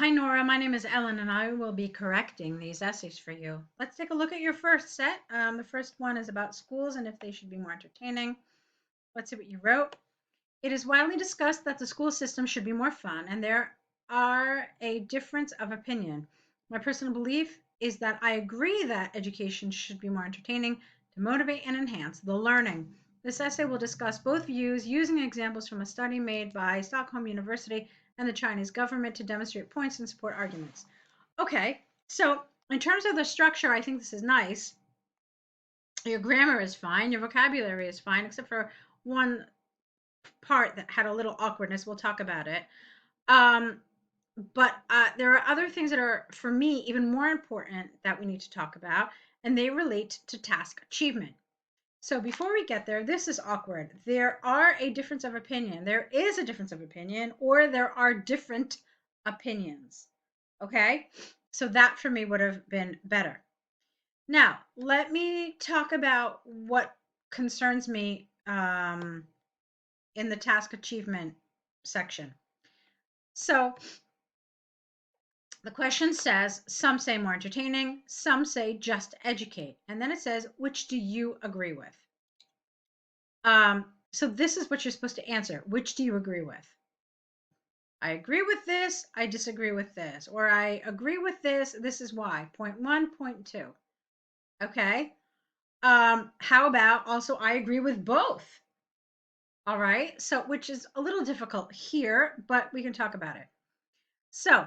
Hi, Nora. My name is Ellen, and I will be correcting these essays for you. Let's take a look at your first set. The first one is about schools and if they should be more entertaining. Let's see what you wrote. It is widely discussed that the school system should be more fun, and there are a difference of opinion. My personal belief is that I agree that education should be more entertaining to motivate and enhance the learning. This essay will discuss both views using examples from a study made by Stockholm University and the Chinese government to demonstrate points and support arguments. Okay, so in terms of the structure, I think this is nice. Your grammar is fine, your vocabulary is fine, except for one part that had a little awkwardness. We'll talk about it. Um, but there are other things that are, for me, even more important that we need to talk about, and they relate to task achievement. So before we get there, this is awkward. There are a difference of opinion. There is a difference of opinion, or there are different opinions. Okay? So that for me would have been better. Now, let me talk about what concerns me in the task achievement section. So the question says, some say more entertaining, some say just educate. And then it says, which do you agree with? So this is what you're supposed to answer. Which do you agree with? I agree with this, I disagree with this, or I agree with this is why. Point one, point two. Okay. How about also I agree with both? All right. So, which is a little difficult here, but we can talk about it. So,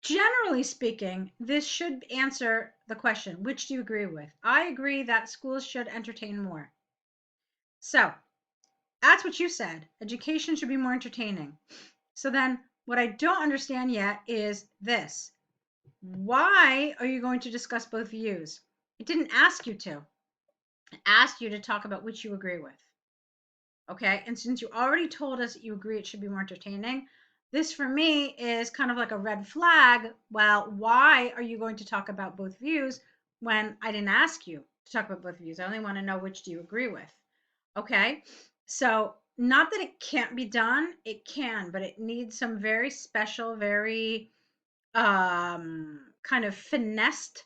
generally speaking, this should answer the question, which do you agree with? I agree that schools should entertain more. So, that's what you said. Education should be more entertaining. So then what I don't understand yet is this. Why are you going to discuss both views? It didn't ask you to. It asked you to talk about which you agree with. Okay, and since you already told us that you agree it should be more entertaining, this for me is kind of like a red flag. Well, why are you going to talk about both views when I didn't ask you to talk about both views? I only want to know which do you agree with. Okay, so not that it can't be done, it can, but it needs some very special, very kind of finessed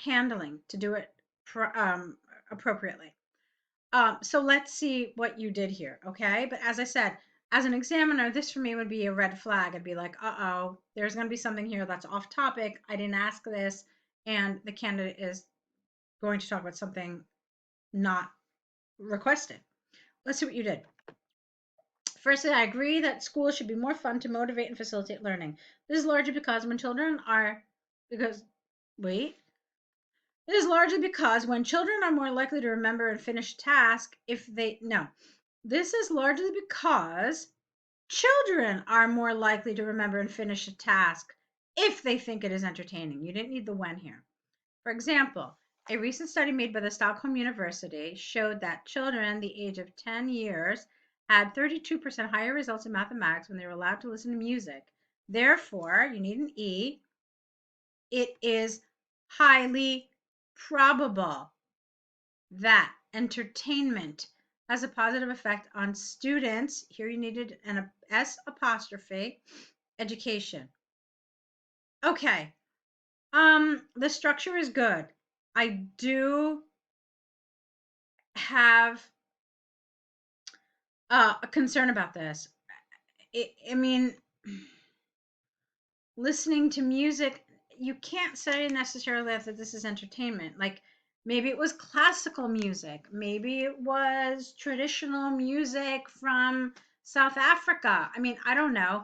handling to do it appropriately. So let's see what you did here, okay? But as I said, as an examiner, this for me would be a red flag. I'd be like, uh-oh, there's going to be something here that's off topic. I didn't ask this, and the candidate is going to talk about something not requested. Let's see what you did. Firstly, I agree that schools should be more fun to motivate and facilitate learning. This is largely because when children are, because, wait, it is largely because when children are more likely to remember and finish a task if they, no, this is largely because children are more likely to remember and finish a task if they think it is entertaining. You didn't need the when here. For example, a recent study made by the Stockholm University showed that children the age of 10 years had 32% higher results in mathematics when they were allowed to listen to music. Therefore, you need an E, it is highly probable that entertainment has a positive effect on students. Here you needed an S apostrophe education. Okay. The structure is good. I do have a concern about this. I mean, listening to music, you can't say necessarily that this is entertainment. Like maybe it was classical music, maybe it was traditional music from South Africa. I mean, I don't know.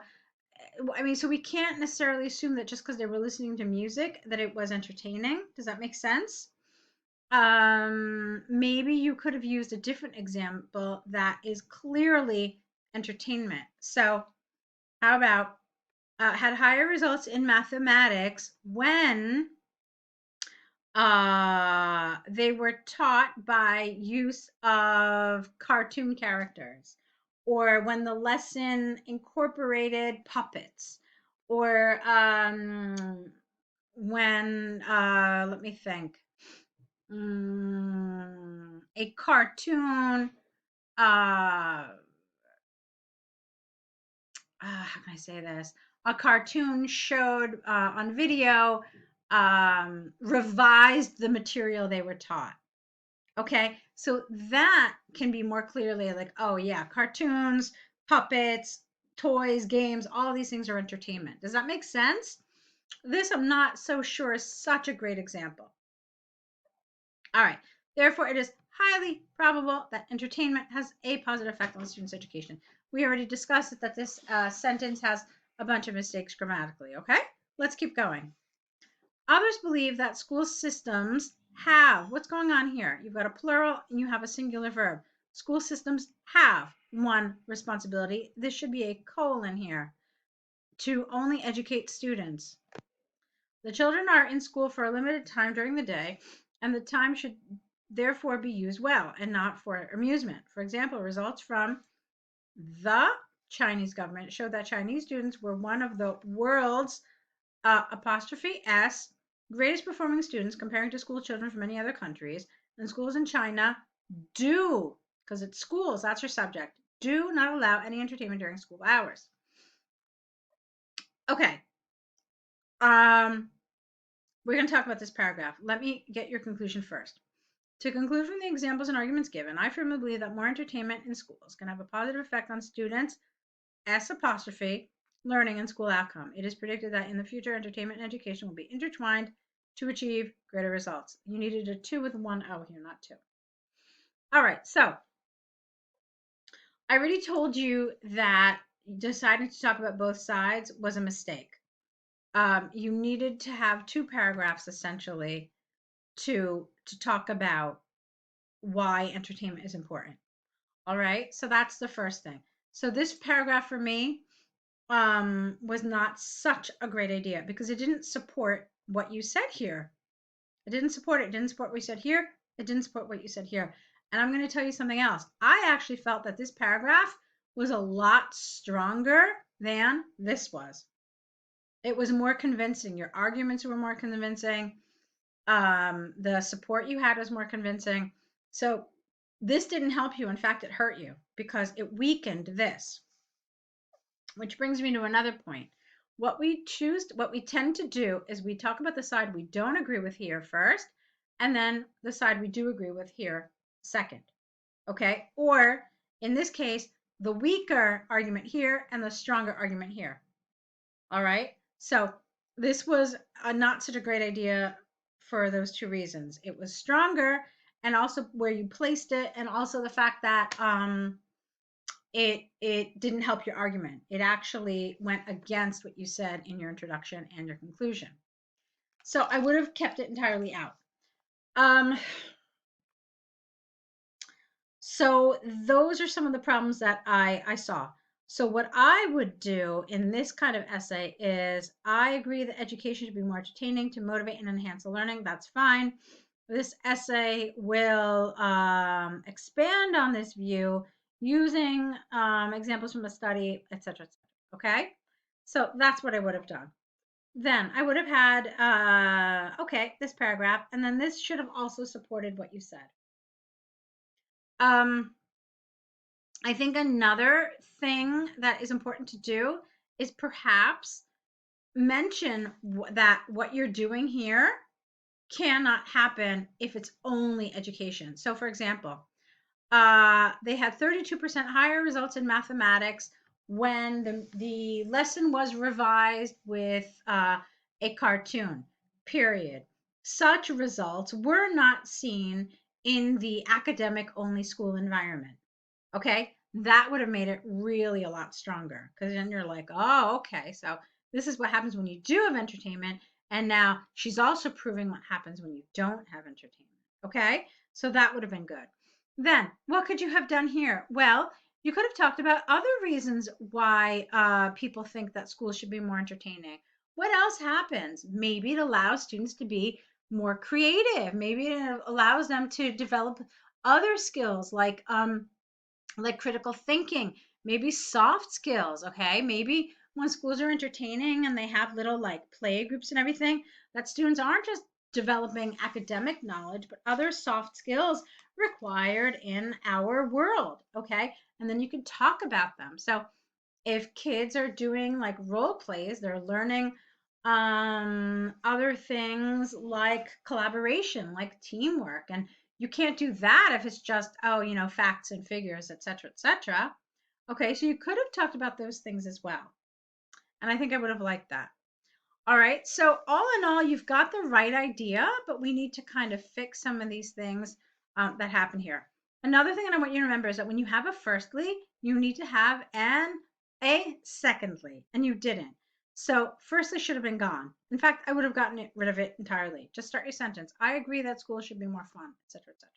I mean, so we can't necessarily assume that just because they were listening to music that it was entertaining. Does that make sense? Maybe you could have used a different example that is clearly entertainment. So, how about had higher results in mathematics when they were taught by use of cartoon characters, or when the lesson incorporated puppets, or when, let me think, a cartoon, how can I say this? A cartoon showed on video, revised the material they were taught. Okay, so that can be more clearly like, oh yeah, cartoons, puppets, toys, games, all these things are entertainment. Does that make sense? This I'm not so sure is such a great example. All right, therefore it is highly probable that entertainment has a positive effect on the student's education. We already discussed that this sentence has a bunch of mistakes grammatically, okay? Let's keep going. Others believe that school systems have, what's going on here? You've got a plural and you have a singular verb. School systems have one responsibility. This should be a colon here, to only educate students. The children are in school for a limited time during the day, and the time should therefore be used well and not for amusement. For example, results from the Chinese government showed that Chinese students were one of the world's apostrophe S greatest performing students comparing to school children from many other countries. And schools in China do, because it's schools, that's your subject, do not allow any entertainment during school hours. Okay. We're going to talk about this paragraph. Let me get your conclusion first. To conclude from the examples and arguments given, I firmly believe that more entertainment in schools can have a positive effect on students' S apostrophe learning and school outcome. It is predicted that in the future, entertainment and education will be intertwined to achieve greater results. You needed a 2 with 1 O here, not 2. All right, so I already told you that deciding to talk about both sides was a mistake. You needed to have 2 paragraphs essentially to talk about why entertainment is important. All right, so that's the first thing. So this paragraph for me was not such a great idea because it didn't support what you said here. It didn't support it. It didn't support what you said here. It didn't support what you said here. And I'm going to tell you something else. I actually felt that this paragraph was a lot stronger than this was. It was more convincing. Your arguments were more convincing. The support you had was more convincing. So this didn't help you. In fact, it hurt you because it weakened this. Which brings me to another point. What we tend to do is we talk about the side we don't agree with here first, and then the side we do agree with here second. Okay? Or in this case, the weaker argument here and the stronger argument here. All right? So this was not such a great idea for those 2 reasons. It was stronger, and also where you placed it, and also the fact that it didn't help your argument. It actually went against what you said in your introduction and your conclusion. So I would have kept it entirely out. So those are some of the problems that I saw. So what I would do in this kind of essay is I agree that education should be more entertaining to motivate and enhance the learning. That's fine. This essay will expand on this view using examples from a study, etc. Okay, so that's what I would have done. Then I would have had, okay, this paragraph, and then this should have also supported what you said. I think another thing that is important to do is perhaps mention that what you're doing here cannot happen if it's only education. So for example, they had 32% higher results in mathematics when the lesson was revised with a cartoon, period. Such results were not seen in the academic only school environment. Okay, that would have made it really a lot stronger because then you're like, oh, okay, so this is what happens when you do have entertainment. And now she's also proving what happens when you don't have entertainment. Okay, so that would have been good. Then what could you have done here? Well, you could have talked about other reasons why people think that schools should be more entertaining. What else happens? Maybe it allows students to be more creative. Maybe it allows them to develop other skills like critical thinking, maybe soft skills. Okay, maybe when schools are entertaining and they have little like play groups and everything, that students aren't just developing academic knowledge but other soft skills required in our world. Okay, and then you can talk about them. So If kids are doing like role plays, they're learning other things like collaboration, like teamwork. And you can't do that if it's just, oh, facts and figures, etc., etc. Okay, so you could have talked about those things as well. And I think I would have liked that. All right, so all in all, you've got the right idea, but we need to kind of fix some of these things that happen here. Another thing that I want you to remember is that when you have a firstly, you need to have a secondly, and you didn't. So firstly should have been gone. In fact, I would have gotten rid of it entirely. Just start your sentence. I agree that school should be more fun, etc., etc.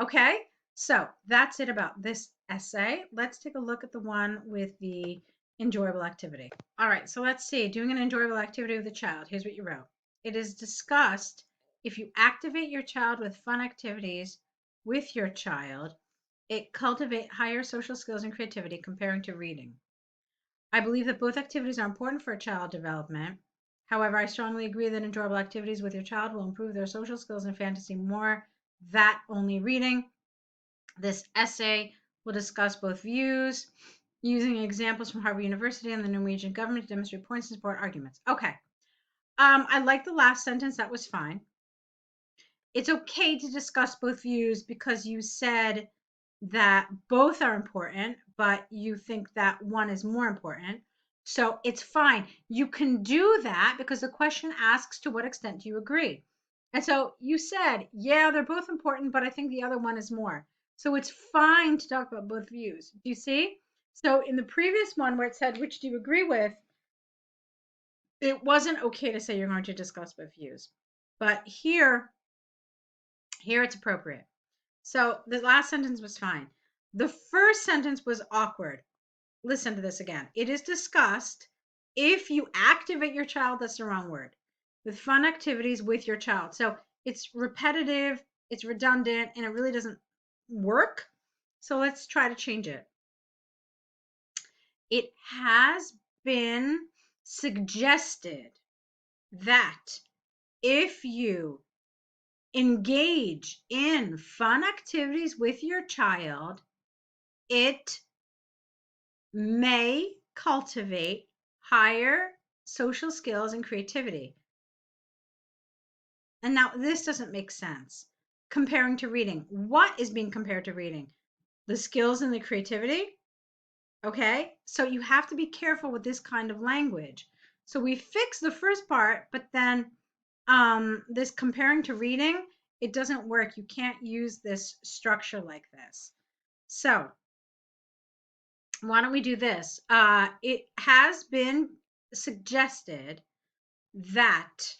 Okay, so that's it about this essay. Let's take a look at the one with the enjoyable activity. All right, so let's see. Doing an enjoyable activity with a child. Here's what you wrote. It is discussed if you activate your child with fun activities with your child, it cultivates higher social skills and creativity comparing to reading. I believe that both activities are important for child development. However, I strongly agree that enjoyable activities with your child will improve their social skills and fantasy more than only reading. This essay will discuss both views, using examples from Harvard University and the Norwegian government to demonstrate points and support arguments. Okay. I like the last sentence. That was fine. It's okay to discuss both views because you said that both are important, but you think that one is more important. So it's fine. You can do that because the question asks to what extent do you agree? And so you said, yeah, they're both important, but I think the other one is more. So it's fine to talk about both views. Do you see? So in the previous one where it said, which do you agree with? It wasn't okay to say you're going to discuss both views. But here it's appropriate. So the last sentence was fine. The first sentence was awkward. Listen to this again. It is discussed if you activate your child, that's the wrong word, with fun activities with your child. So it's repetitive, it's redundant, and it really doesn't work. So let's try to change it. It has been suggested that if you engage in fun activities with your child, it may cultivate higher social skills and creativity. And now this doesn't make sense. Comparing to reading. What is being compared to reading? The skills and the creativity? Okay, so you have to be careful with this kind of language. So we fix the first part, but then this comparing to reading, it doesn't work. You can't use this structure like this. So why don't we do this? It has been suggested that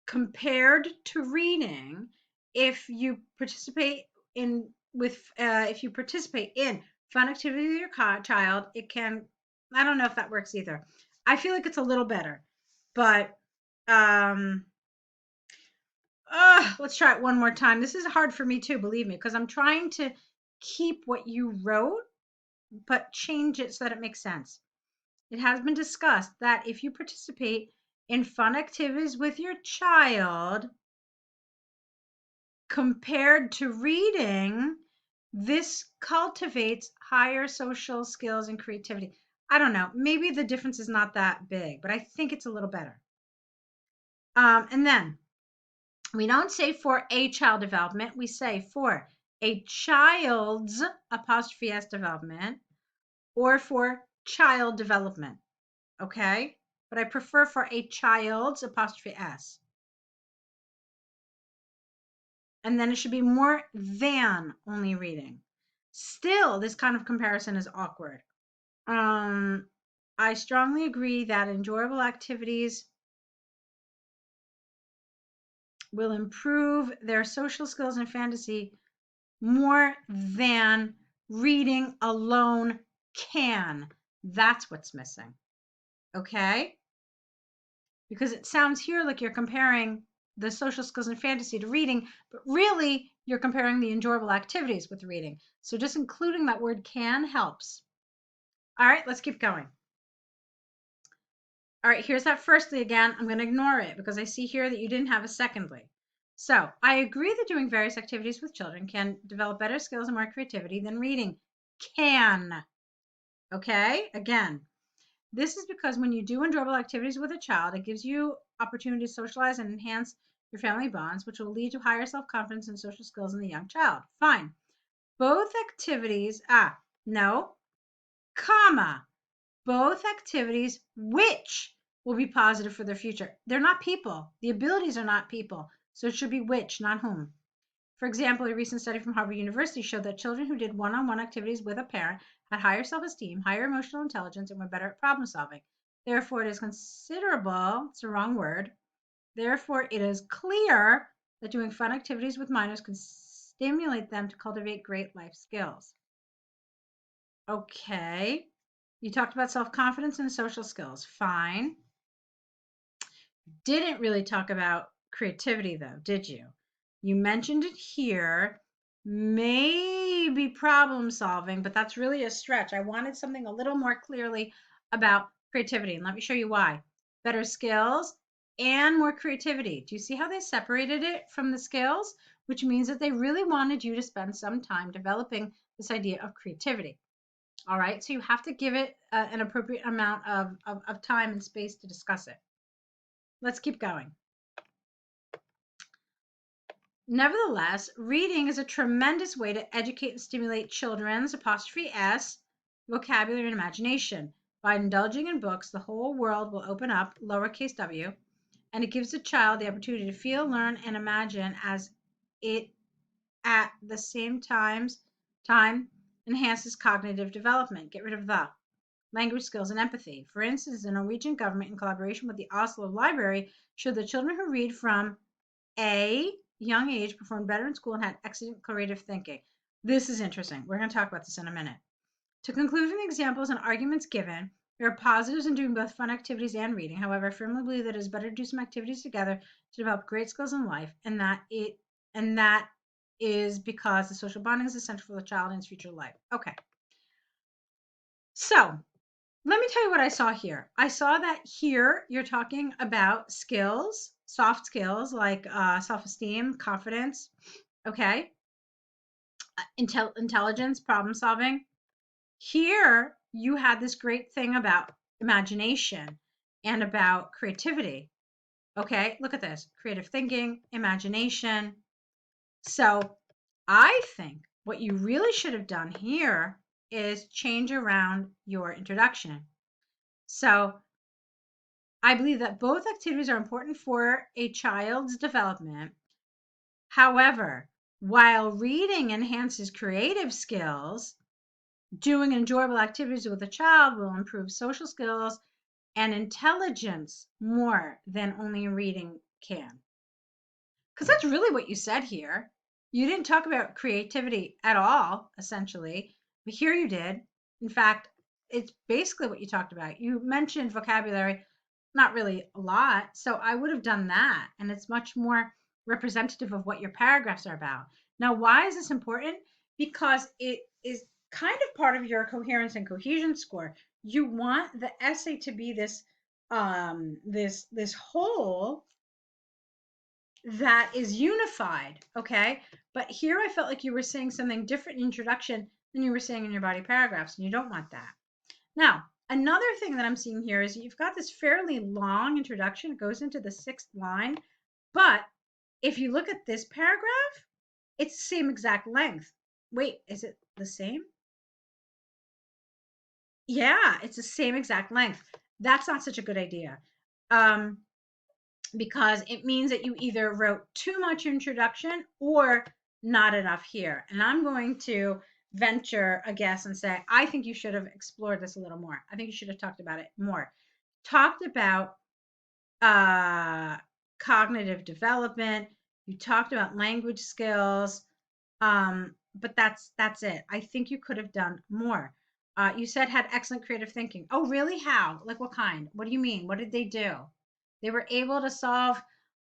compared to reading, if you participate in fun activity with your child, it can. I don't know if that works either. I feel like it's a little better, but let's try it one more time. This is hard for me too, believe me, because I'm trying to keep what you wrote, but change it so that it makes sense. It has been discussed that if you participate in fun activities with your child, compared to reading, this cultivates higher social skills and creativity. I don't know. Maybe the difference is not that big, but I think it's a little better. And then we don't say for a child development. We say for a child's apostrophe S development or for child development. Okay? But I prefer for a child's apostrophe S. And then it should be more than only reading. Still, this kind of comparison is awkward. I strongly agree that enjoyable activities will improve their social skills and fantasy more than reading alone can. That's what's missing. Okay? Because it sounds here like you're comparing the social skills and fantasy to reading, but really you're comparing the enjoyable activities with reading. So just including that word can helps. All right, let's keep going. All right, here's that firstly again. I'm going to ignore it because I see here that you didn't have a secondly. So I agree that doing various activities with children can develop better skills and more creativity than reading. Can. Okay, again, this is because when you do enjoyable activities with a child, it gives you opportunity to socialize and enhance your family bonds, which will lead to higher self-confidence and social skills in the young child. Fine. Both activities, no, comma, both activities which will be positive for their future. They're not people. The abilities are not people. So it should be which, not whom. For example, a recent study from Harvard University showed that children who did one-on-one activities with a parent had higher self-esteem, higher emotional intelligence, and were better at problem solving. Therefore, it is considerable, it's the wrong word. Therefore, it is clear that doing fun activities with minors can stimulate them to cultivate great life skills. Okay. You talked about self-confidence and social skills. Fine. Didn't really talk about creativity though, did you? You mentioned it here, maybe problem solving, but that's really a stretch. I wanted something a little more clearly about creativity, and let me show you why. Better skills and more creativity. Do you see how they separated it from the skills? Which means that they really wanted you to spend some time developing this idea of creativity. All right, so you have to give it an appropriate amount of time and space to discuss it. Let's keep going. Nevertheless, reading is a tremendous way to educate and stimulate children's apostrophe S vocabulary and imagination. By indulging in books, the whole world will open up, lowercase w, and it gives the child the opportunity to feel, learn, and imagine as it at the same time enhances cognitive development. Get rid of the language skills and empathy. For instance, the Norwegian government, in collaboration with the Oslo Library, showed that children who read from a young age performed better in school and had excellent creative thinking. This is interesting. We're going to talk about this in a minute. To conclude from the examples and arguments given, there are positives in doing both fun activities and reading. However, I firmly believe that it is better to do some activities together to develop great skills in life, and that is because the social bonding is essential for the child in its future life. Okay. So let me tell you what I saw here. I saw that here you're talking about skills, soft skills like self-esteem, confidence, okay, intelligence, problem solving. Here you had this great thing about imagination and about creativity. Okay, look at this: creative thinking, imagination. So I think what you really should have done here is change around your introduction. So I believe that both activities are important for a child's development. However, while reading enhances creative skills, doing enjoyable activities with a child will improve social skills and intelligence more than only reading can. Because that's really what you said here. You didn't talk about creativity at all, essentially, but here you did. In fact, it's basically what you talked about. You mentioned vocabulary, not really a lot. So I would have done that. And it's much more representative of what your paragraphs are about. Now, why is this important? Because it is kind of part of your coherence and cohesion score. You want the essay to be this whole that is unified, okay? But here I felt like you were saying something different in introduction than you were saying in your body paragraphs, and you don't want that. Now, another thing that I'm seeing here is you've got this fairly long introduction. It goes into the 6th line, but if you look at this paragraph, it's the same exact length. Wait, is it the same? Yeah, it's the same exact length. That's not such a good idea. Because it means that you either wrote too much introduction or not enough here. And I'm going to venture a guess and say, I think you should have explored this a little more. I think you should have talked about it more. Talked about cognitive development. You talked about language skills. But that's it. I think you could have done more. You said had excellent creative thinking. Oh, really? How? Like what kind? What do you mean? What did they do? They were able to solve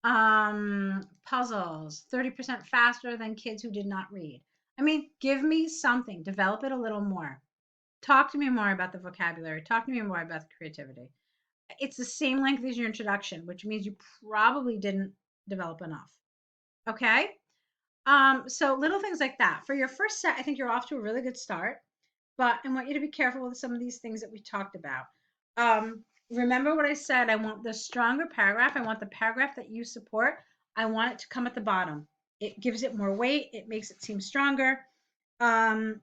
puzzles 30% faster than kids who did not read. I mean, give me something, develop it a little more. Talk to me more about the vocabulary. Talk to me more about the creativity. It's the same length as your introduction, which means you probably didn't develop enough. Okay? So little things like that. For your first set, I think you're off to a really good start. but I want you to be careful with some of these things that we talked about. Remember what I said. I want the stronger paragraph. I want the paragraph that you support. I want it to come at the bottom. It gives it more weight. It makes it seem stronger. Um,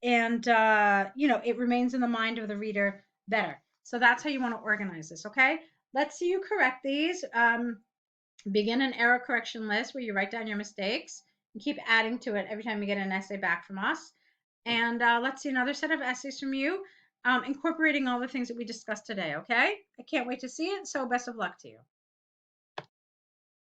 and it remains in the mind of the reader better. So that's how you want to organize this. Okay. Let's see you correct these. Begin an error correction list where you write down your mistakes and keep adding to it every time you get an essay back from us. And let's see another set of essays from you, incorporating all the things that we discussed today. Okay. I can't wait to see it. So best of luck to you.